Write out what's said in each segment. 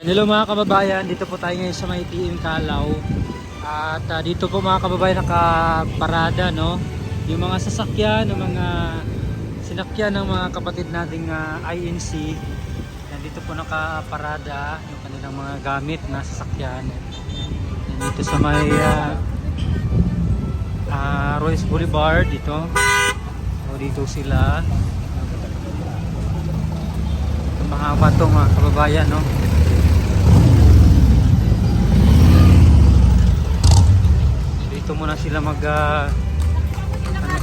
Hello mga kababayan, dito po tayo ngayon sa may TM Calaw. At dito po mga kababayan nakaparada, no? Yung mga sasakyan, yung mga sinakyan ng mga kapatid nating INC. Yan, dito po nakaparada yung kanilang mga gamit na sasakyan. Yan, dito sa may Royce Boulevard dito. O dito sila. Mahaba to mga kababayan, no? Dito muna sila mag ano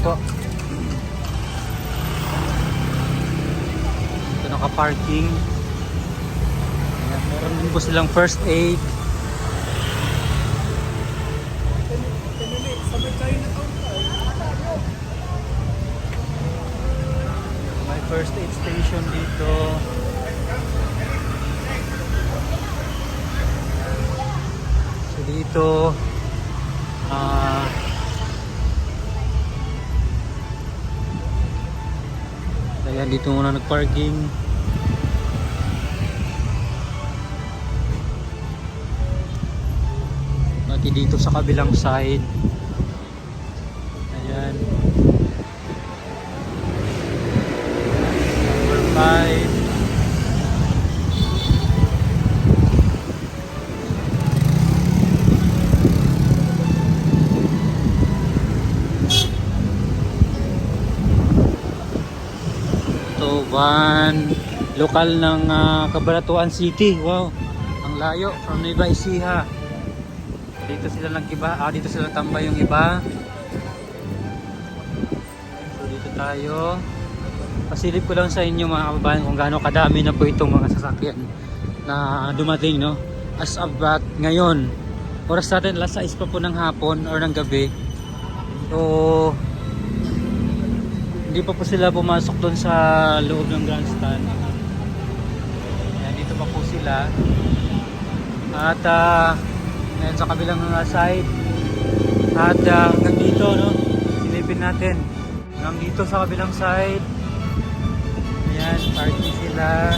po, dito naka-parking. Meron din po silang first aid. May first aid station dito. So dito ayan, dito muna nag-parking. Pati dito sa kabilang side. Ayan. Number 5. Van lokal ng Cabanatuan City. Wow, ang layo from Nueva Ecija. Dito sila nag-iba, dito sila tambay yung iba. So dito tayo. Pasilip ko lang sa inyo mga kababayan kung gaano kadami na po itong mga sasakyan na dumating, no? As of ngayon, oras natin alas 6 pa po ng hapon or ng gabi. So hindi pa po sila pumasok doon sa loob ng grandstand. Ayan, dito pa po sila. At ayan, sa kabilang side. At hanggang dito, no? Silipin natin. Hanggang dito sa kabilang side. Ayan, parking sila.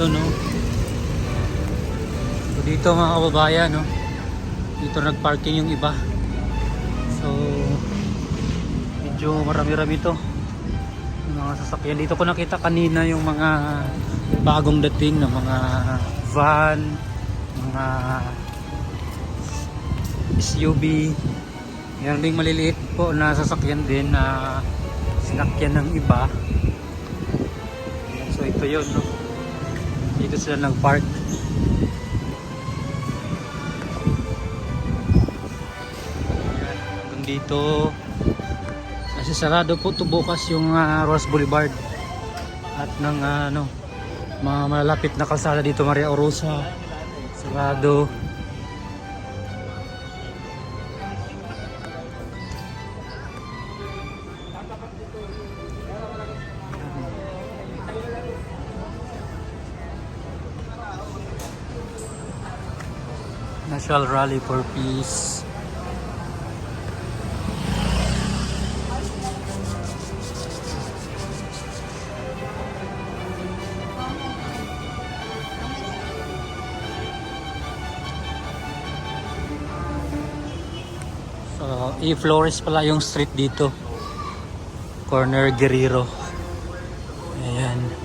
No? So dito mga kababayan, no? Dito nagparking yung iba. So medyo marami-rami to yung mga sasakyan. Dito ko nakita kanina yung mga bagong dating na mga van, mga SUV. Meron ding maliliit po na sasakyan din na sinakyan ng iba. So ito yun, no? Dito sila nag-park. Hanggang dito kasi sarado po ito bukas yung Royce Boulevard at ng mga malalapit na kalsada dito, Maria Orosa, sarado. National Rally for Peace. So, Flores pala yung street dito. Corner Guerrero. Ayan.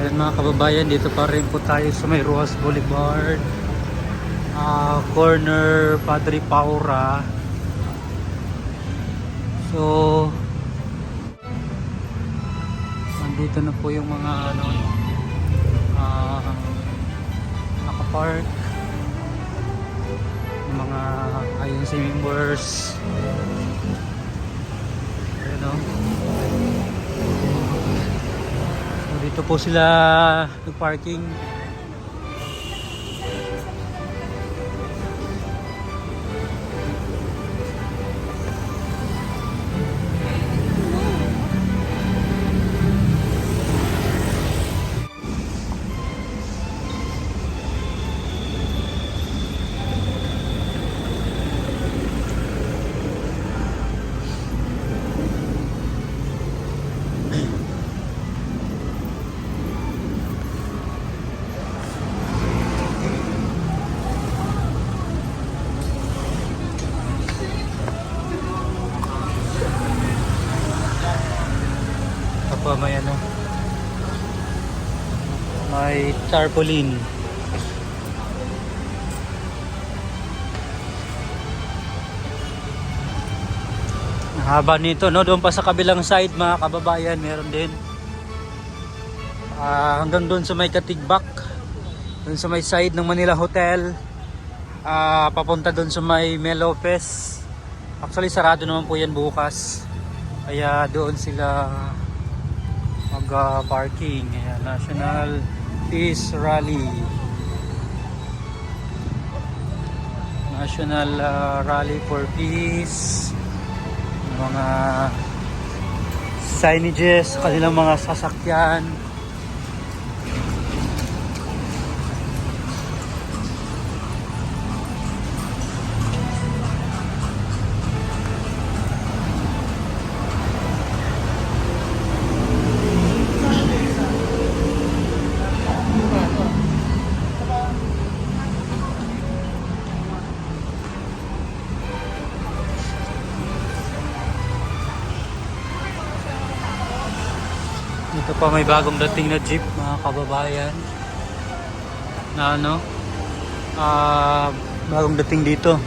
Ayan mga kababayan, dito pa rin po tayo sa may Rojas Boulevard, corner Padre Paura. So nandito na po yung mga nakapark, yung mga ayun si members. Ayan o. So dito po sila nag-parking. Tapos may may tarpaulin. Haba nito, no? Doon pa sa kabilang side mga kababayan, meron din. Hanggang doon sa may Katigbak, doon sa may side ng Manila Hotel, papunta doon sa may Mel Lopez. Actually sarado naman po yan bukas, kaya doon sila mag-parking. National Peace Rally, National Rally for Peace. Mga signages, kanilang mga sasakyan. Ito pa may bagong dating na jeep mga kababayan na bagong dating dito.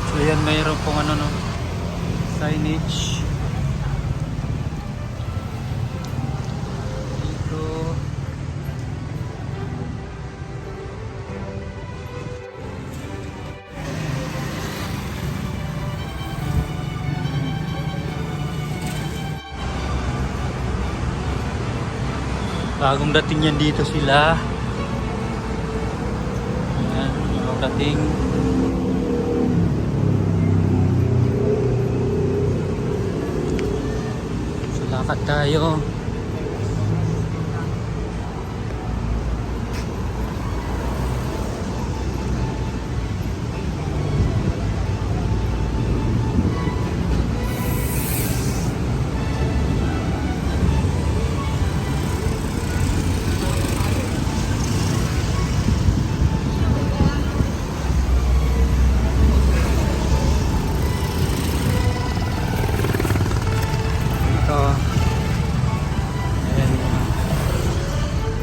So yan, mayroon pong signage dito. Bagong dating yan dito sila. Ayan, bagong dating. So lakad tayo.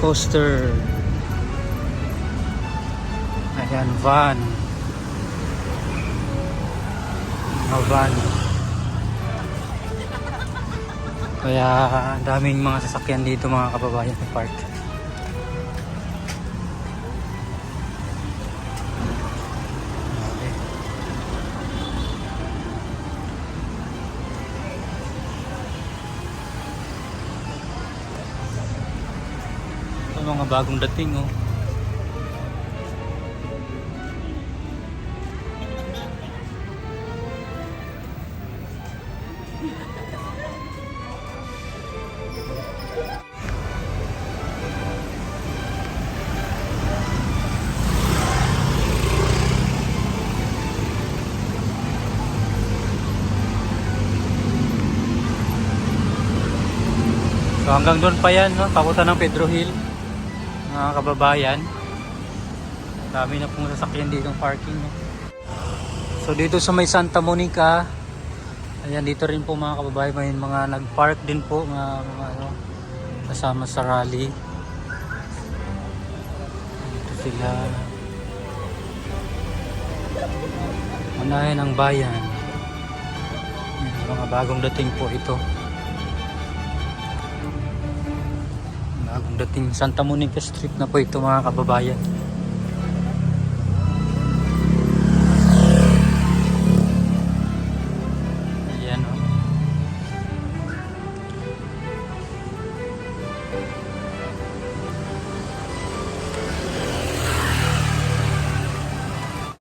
Coaster. Ayan, van. Van. Kaya daming mga sasakyan dito mga kababayan sa park. Mga bagong dating So hanggang doon pa yan, papunta ng Pedro Hill mga kababayan. Dami na pong sasakyan dito ng parking. So dito sa may Santa Monica, Ayan, dito rin po mga kababayan, may mga nag-park din po, mga ano, kasama sa rally. Dito sila. Unahin ang bayan. Ayan, mga bagong dating po ito. Bagong dating Santa Monica Street na po ito mga kababayan.